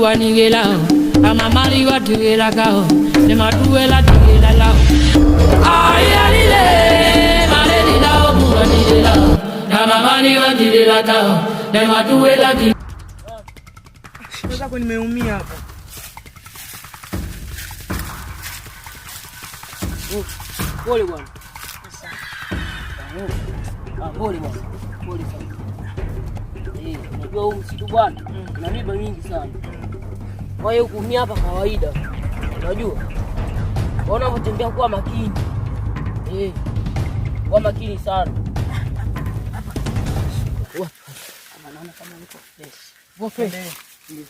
guanigela, amamali guatigela cao, ne matuela tigela lao. Ay alile, maleni lao guanigela, amamali guatigela cao, ne matuela tigela. Sasa kwa nimeumia hapa. Pole bwana. Pole bwana. Pole sana. Unajua huu msitu bwana, una miba mingi sana. Kwa hiyo kuumia hapa kawaida. Unajua? Unapotembea kuwa makini. Kuwa makini sana. Kama naona kama niko fresh. Uko fresh? Ndio.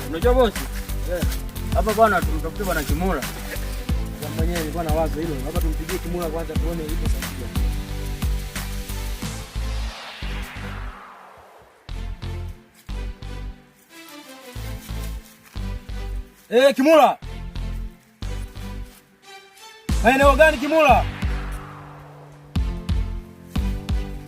Unajua bosi? Hapa bwana tumtafutie bwana Kimura. Kwa mwenyewe nilikuwa na wazo hilo. Hapa tumpigie Kimura kwanza tuone ipo sahihi. Kimura. Eneo gani Kimura?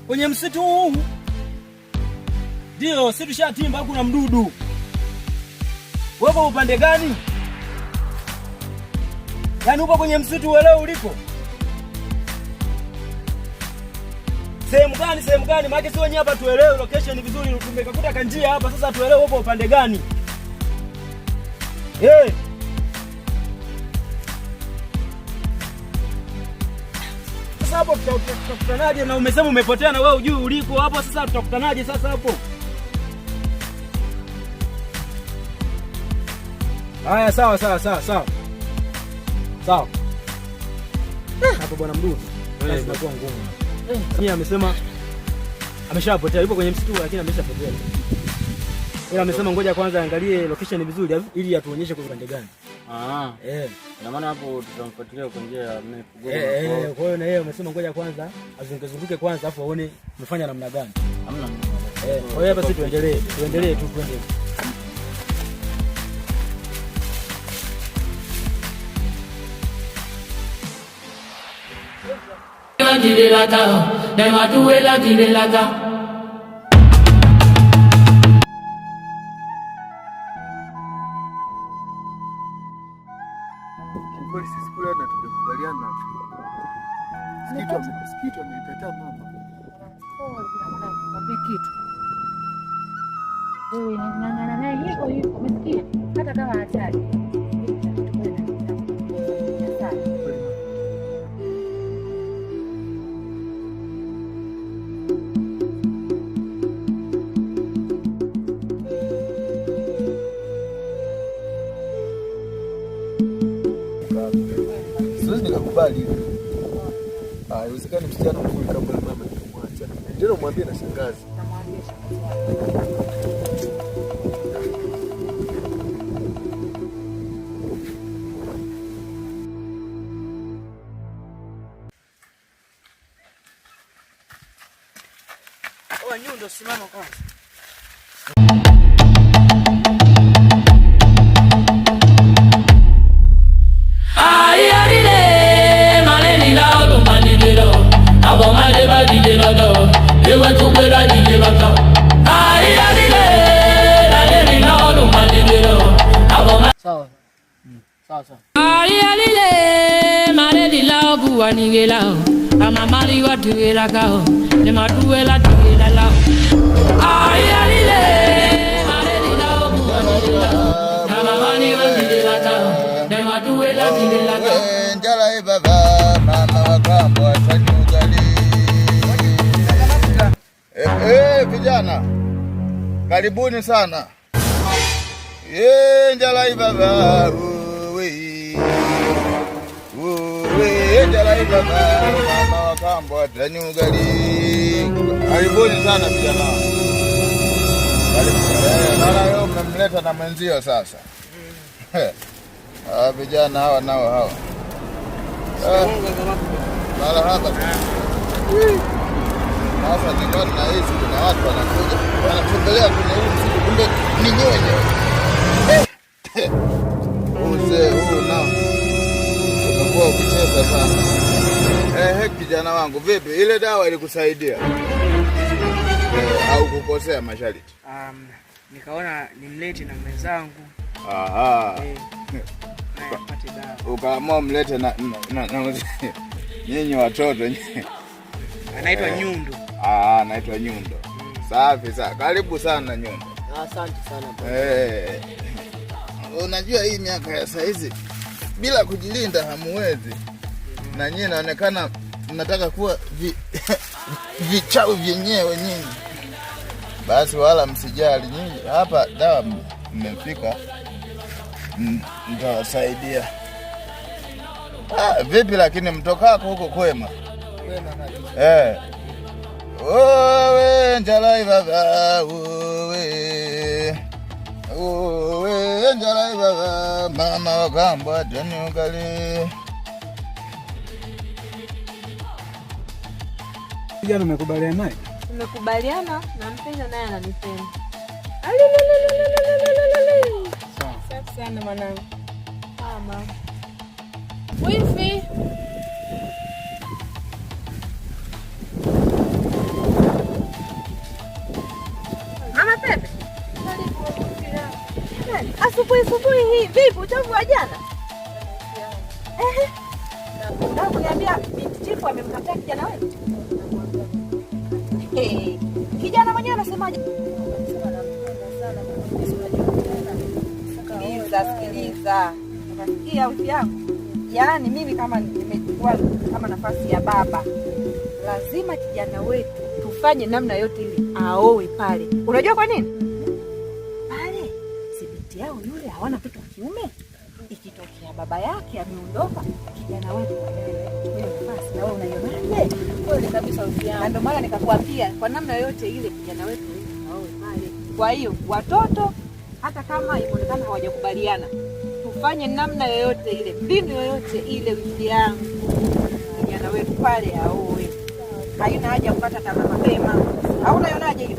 Kwenye msitu huu. Ndio, sisi tushatimba kuna mdudu. Wewe upande gani? Yaani upo kwenye msitu uelewe uliko? Sehemu gani? Maana sio wenyewe hapa tuelewe location vizuri, tumekakuta kanjia hapa sasa tuelewe upo upande gani? Sasa hapo tutakutanaje na umesema umepotea na wewe hujui uliko hapo sasa tutakutanaje sasa hapo? Haya sawa. Sawa. Hapo bwana mdudu. Kazi inakuwa ngumu. Yeye amesema ameshapotea. Yupo kwenye msitu lakini ameshapotea. Yeye amesema ngoja kwanza angalie location vizuri ili atuonyeshe kwa upande gani. Na maana hapo tutamfuatilia kwa njia ya map. Kwa hiyo na yeye amesema ngoja kwanza azunguke kwanza afu aone umefanya namna gani. Hamna. Kwa hiyo hapa sisi tuendelee tu twende. Dilata, ne matuela dilata. Kwa sisi kule na tumekubaliana. Sikitu amekataa mama. Wapi kitu? Wewe na hivyo umesikia? Hata kama hatari. Siwezi nikakubali. Haiwezekani msichana mzuri kama mama nikamwacha. Ndio mwambie na shangazi. Nyundo simama kwanza. Sawa. Ay alile, maleni lao guanigela, amamali guatigela cao, ne matuela tigela lao. Ay alile, maleni lao guanigela, amamali guatigela cao, ne matuela tigela cao. Njala baba mama wakambo atanyugali. Vijana karibuni sana. Njala baba njala baba mama wakambo atanyugali. Karibuni sana vijana. Naona leo mmemleta na mwenzio sasa. Vijana hawa nao hawa. Marahaba. Sasa nilikuwa nahisi kuna watu wanakuja wanatembelea kwenye huu msitu, kumbe ni nyenye. Uzee huu nao umekuwa ukicheza sana. Kijana wangu, vipi? Ile dawa ilikusaidia au kukosea masharti? Nikaona nimlete na mwenzangu. Ukaamua mlete na nyinyi watoto. Anaitwa Nyundo. Anaitwa Nyundo. Safi sana. Karibu sana Nyundo. Asante sana. Unajua hii miaka ya saizi bila kujilinda hamuwezi. Na nyinyi inaonekana mnataka kuwa vichawi vyenyewe nyinyi. Basi wala msijali nyinyi. Hapa dawa mmefika. Nitawasaidia. Vipi lakini mtokako huko kwema? Kwema kabisa. Owe njalai baba, owe njalai baba, mama wakambwa dani ugali. Kijana umekubaliana naye? Tumekubaliana na mpenda naye ananipenda. Safi sana mwanangu. Mama. Wifi. Mama Pepe. Asubuhi hii vipi uchafu wa jana? Ndio kuniambia binti chifu amemkataa kijana wetu. Kijana mwenyewe anasemaje? Sikiliza. Unasikia uti yangu? Yaani mimi kama nimechukua kama nafasi ya baba, lazima kijana wetu tufanye namna yote ili aoe pale. Unajua kwa nini? Pale si binti yao yule hawana mtoto wa kiume. Ikitokea baba yake ameondoka, kijana wetu wewe nafasi na wewe unaionaje? Kweli kabisa uti yangu. Ndio maana nikakwambia kwa namna yote ile kijana wetu aoe pale. Kwa hiyo watoto hata kama inaonekana hawajakubaliana, tufanye namna yoyote ile, mbinu yoyote ile wiki yangu. Kijana wetu pale aoe. Haina haja kupata tamaa mapema. Au unaionaje hiyo?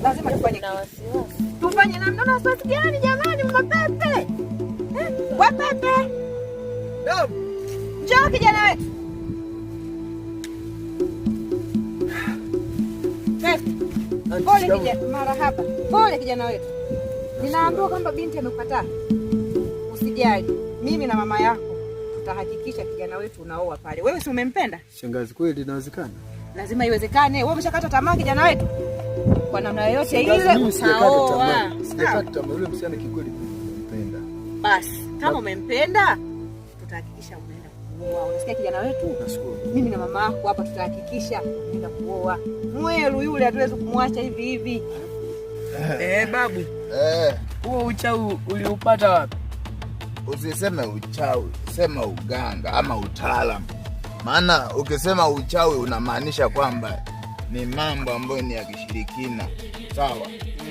Lazima tufanye na wasiwasi. Tufanye namna na wasiwasi gani jamani Mapepe? Wapepe. Njoo kijana wetu. Pole kijana, marahaba. Pole kijana wetu. Ninaambiwa kwamba binti amekukataa. Usijali. Mimi na mama yako tutahakikisha kijana wetu unaoa pale. Wewe si umempenda? Shangazi, kweli inawezekana? Lazima iwezekane. Wewe umeshakata tamaa kijana wetu. Kwa namna yoyote ile utaoa. Sijakata tamaa. Yule msichana kikweli mpenda. Basi, kama umempenda, tutahakikisha unaenda kuoa. Unasikia kijana wetu? Nashukuru. Mimi na mama yako hapa tutahakikisha unaenda kuoa. Mwelu yule hatuwezi kumwacha hivi hivi. Babu. Huo uchawi uliupata wapi? Usiseme uchawi, sema uganga ama utaalamu. Maana ukisema uchawi unamaanisha kwamba ni mambo ambayo ni ya kishirikina. Sawa?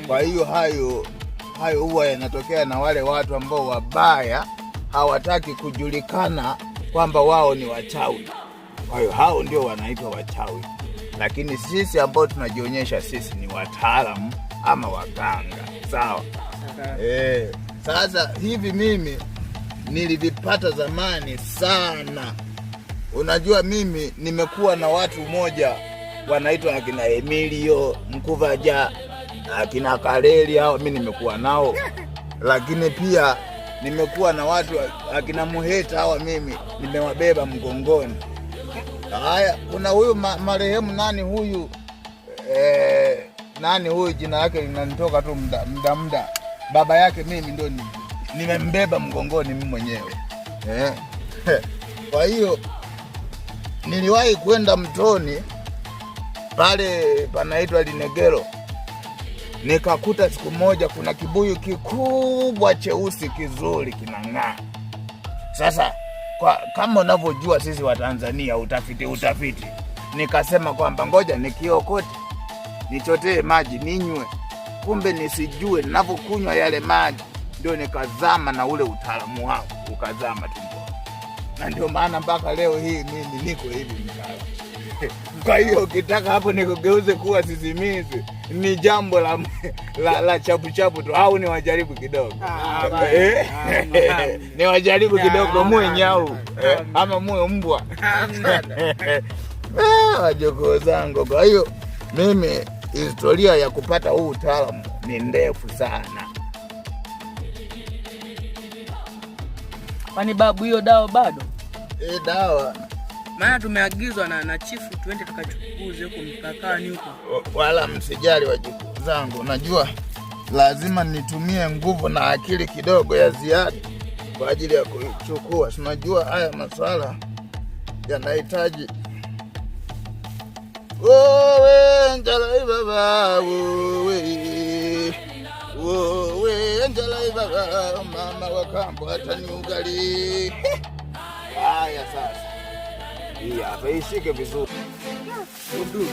Kwa hiyo hayo huwa yanatokea na wale watu ambao wabaya hawataki kujulikana kwamba wao ni wachawi. Kwa hiyo hao ndio wanaitwa wachawi. Lakini sisi ambao tunajionyesha sisi ni wataalamu ama waganga. Sawa? Sasa hivi mimi nilivipata zamani sana. Unajua mimi nimekuwa na watu moja wanaitwa akina Emilio Mkuvaja, akina Kareli, hao mimi nimekuwa nao. Lakini pia nimekuwa na watu akina Muheta, hao mimi nimewabeba mgongoni. Haya, kuna huyu marehemu nani huyu? Nani huyu jina lake linanitoka tu muda. Baba yake mimi ndio nimembeba mgongoni mimi mwenyewe. Kwa hiyo niliwahi kwenda mtoni pale panaitwa Linegero. Nikakuta siku moja kuna kibuyu kikubwa cheusi kizuri kinang'aa. Sasa kama unavyojua sisi wa Tanzania utafiti. Nikasema kwamba ngoja nikiokote nichotee maji ninywe. Kumbe nisijue ninavyokunywa yale maji ndio nikazama na ule utaalamu wangu ukazama tumboni. na ndio maana mpaka leo hii mimi niko hivi mkala. Kwa hiyo ukitaka hapo nikugeuze kuwa sisimizi ni jambo la chapu chapu tu, au ni wajaribu kidogo? Ni wajaribu kidogo muwe nyau ama muwe mbwa. Wajukuu zangu, kwa hiyo mimi historia ya kupata huu utaalamu ni ndefu sana. Kwani babu hiyo dawa bado? Dawa maana tumeagizwa na chifu tuende tukachukuze huko mpakani huko. Wala msijali wajukuu zangu, najua lazima nitumie nguvu na akili kidogo ya ziada kwa ajili ya kuchukua. Unajua haya masuala yanahitaji wewe njalai baba, wewe njalai baba, mama wa kambo hata ni ugali. Haya sasa, hii hapa ishike vizuri. Ndugu.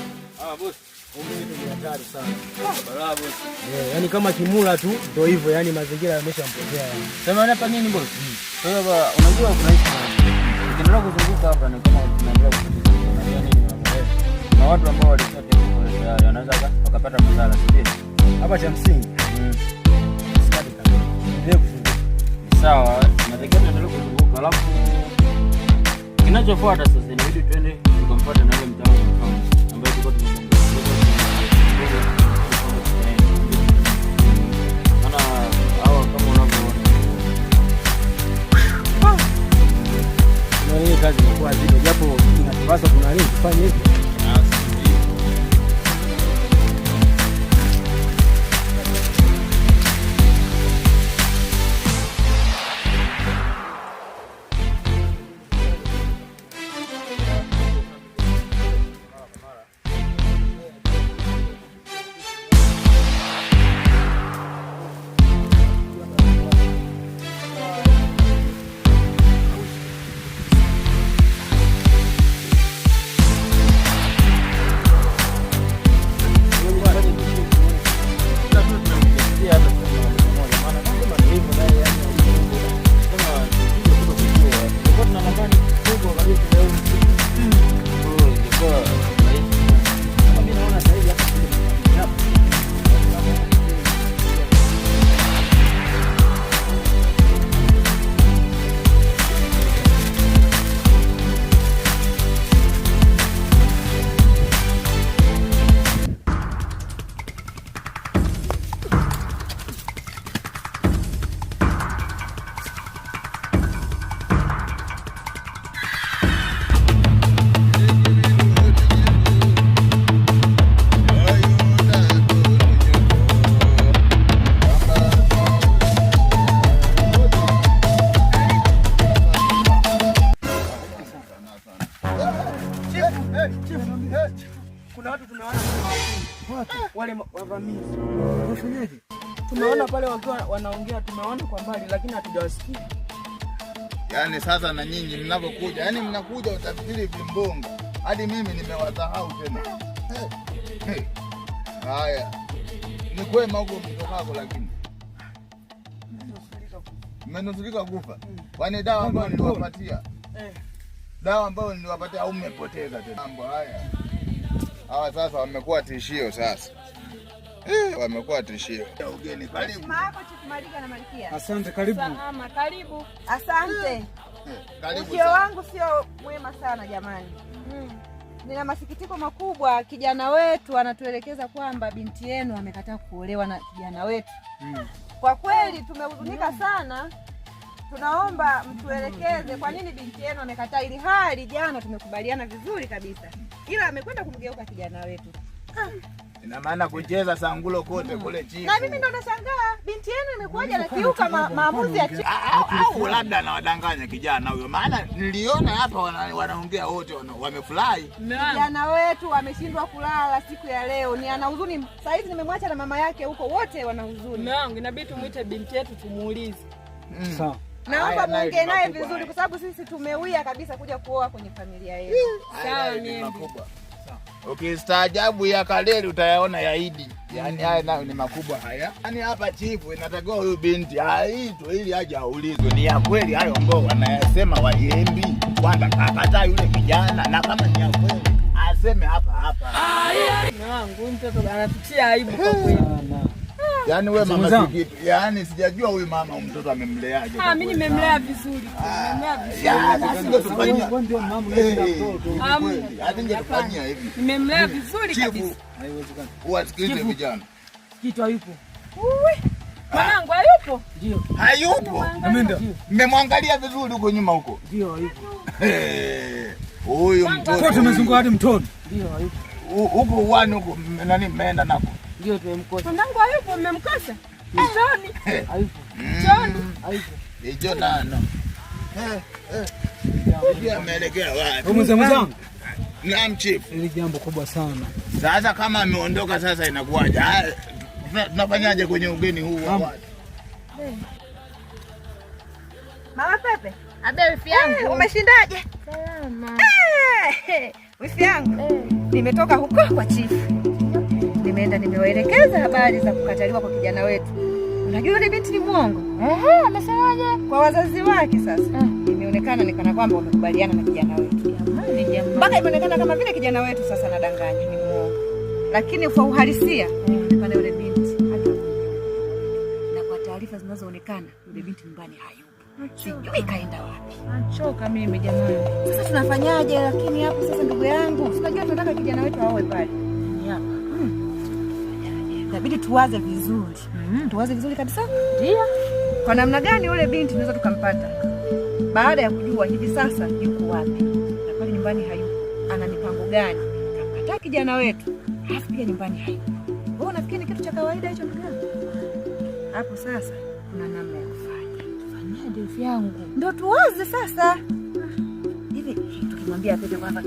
Boss. Umimi ni hatari sana. Barabara boss. Yaani kama kimula tu ndio hivyo, yani mazingira yameshampotea yani. Sema hapa nini boss? Sasa unajua tunaishi tunaendelea kuzunguka hapa na kama tunaendelea kuzunguka na watu ambao walishatia kule tayari wanaweza wakapata madhara sio? Hapa cha msingi. Sikadi kama. Ndio kuzunguka. Sawa, natakiwa tuendelee kuzunguka alafu kinachofuata sasa inabidi twende tukampata na yule mtaalamu ambaye tulikuwa tumemwambia. Ana hao kama unavyoona. Na hii kazi inakuwa zile japo inatupasa kuna nini kufanya hivi. Kuna watu tumeona wale wavamizi. Wafanyaje? Tumeona pale wakiwa wanaongea, tumeona kwa mbali lakini hatujawasikia. Yaani sasa na nyinyi mnapokuja, yaani mnakuja utafikiri vimbonga. Hadi mimi nimewadhahau tena. Haya. Ni kwema huko mtokako lakini. Mmenusurika kufa. Kwani dawa ambayo niliwapatia? Dawa ambayo niliwapatia au mmepoteza tena? Mambo haya. Hawa sasa wamekuwa tishio sasa. Wamekuwa tishio. Ugeni karibu. Maako Chifu Malika na Malkia. Asante, karibu. Salama, karibu. Asante. Karibu. Ujio wangu sio mwema sana jamani. Nina masikitiko makubwa, kijana wetu anatuelekeza kwamba binti yenu amekataa kuolewa na kijana wetu. Kwa kweli tumehuzunika sana. Tunaomba mtuelekeze kwa nini binti yenu amekataa, ili hali jana tumekubaliana vizuri kabisa. Ila amekwenda kumgeuka kijana wetu. Ina maana kucheza sangulo kote kule chini. Na mimi ndo nashangaa binti yenu imekuwaje anakiuka maamuzi ya au labda anawadanganya kijana huyo. Maana niliona hapa wanaongea wote wamefurahi. Kijana wetu ameshindwa kulala siku ya leo. Ni ana huzuni. Sasa hivi nimemwacha na mama yake huko, wote wana huzuni. Mume wangu inabidi tumuite binti yetu tumuulize. Sawa. Naomba muongee naye vizuri kwa sababu sisi tumewia kabisa kuja kuoa kwenye familia yetu. Sawa, ni makubwa. Ukistaajabu ya Kaleli utayaona ya Idi. Yaani haya nayo ni makubwa haya. Yaani hapa chifu inatakiwa huyu binti aitwe ili aje aulizwe ni ya kweli hayo ambao wanayasema Wayembi kwamba kakataa yule kijana, na kama ni ya kweli aseme hapa. Wangu mtoto anatutia aibu kwa kweli. Yaani wewe mama Sikitu, yaani sijajua huyu mama mtoto amemleaje. Mimi nimemlea vizuri. Asingetufanyia. Ndio mama unaenda mtoto. Asingetufanyia hivi. Nimemlea vizuri kabisa. Haiwezekani. Uwasikilize vijana. Kitu hayupo. Mwanangu hayupo? Ndio. Hayupo. Amenda. Mmemwangalia vizuri huko nyuma huko. Ndio hayupo. Huyu mtoto. Kwa tumezunguka hadi mtoni. Ndio hayupo. Huko uani huko nani mmeenda nako? Ndio tumemkosa. Mwanangu hayupo, mmemkosa? Mtoni. Hayupo. Mtoni. Hayupo. Hicho nano. Ndio ameelekea wapi? Mzangu. Naam chief. Ni jambo kubwa sana. Sasa kama ameondoka sasa inakuwaje? Tunafanyaje kwenye ugeni huu wa watu? Mama Pepe. Abe wifi yangu. Umeshindaje? Salama. Wifi yangu. Nimetoka huko kwa chifu. Nimeenda nimewaelekeza habari za kukataliwa kwa kijana wetu. Unajua yule binti ni muongo. Amesemaje? Kwa wazazi wake sasa. Imeonekana nikana kwamba wamekubaliana na kijana wetu. Mpaka imeonekana kama vile kijana wetu sasa anadanganya ni muongo. Lakini kwa uhalisia inaonekana yule binti hata na kwa taarifa zinazoonekana yule binti nyumbani hayupo. Sijui kaenda wapi. Nachoka mimi jamani. Sasa tunafanyaje? Lakini hapo sasa ndugu yangu, unajua tunataka kijana wetu aoe pale. Hapa. Inabidi tuwaze vizuri. Tuwaze vizuri kabisa. Ndio. Kwa namna gani yule binti tunaweza tukampata? Baada ya kujua hivi sasa yuko wapi. Na pale nyumbani hayupo. Ana mipango gani? Kampata kijana wetu. Alafu pia nyumbani hayupo. Wewe unafikiri ni kitu cha kawaida hicho ndugu yangu? Hapo sasa kuna namna ya kufanya. Fanyaje wifi yangu? Ndio tuwaze sasa. Hivi tukimwambia apende kwamba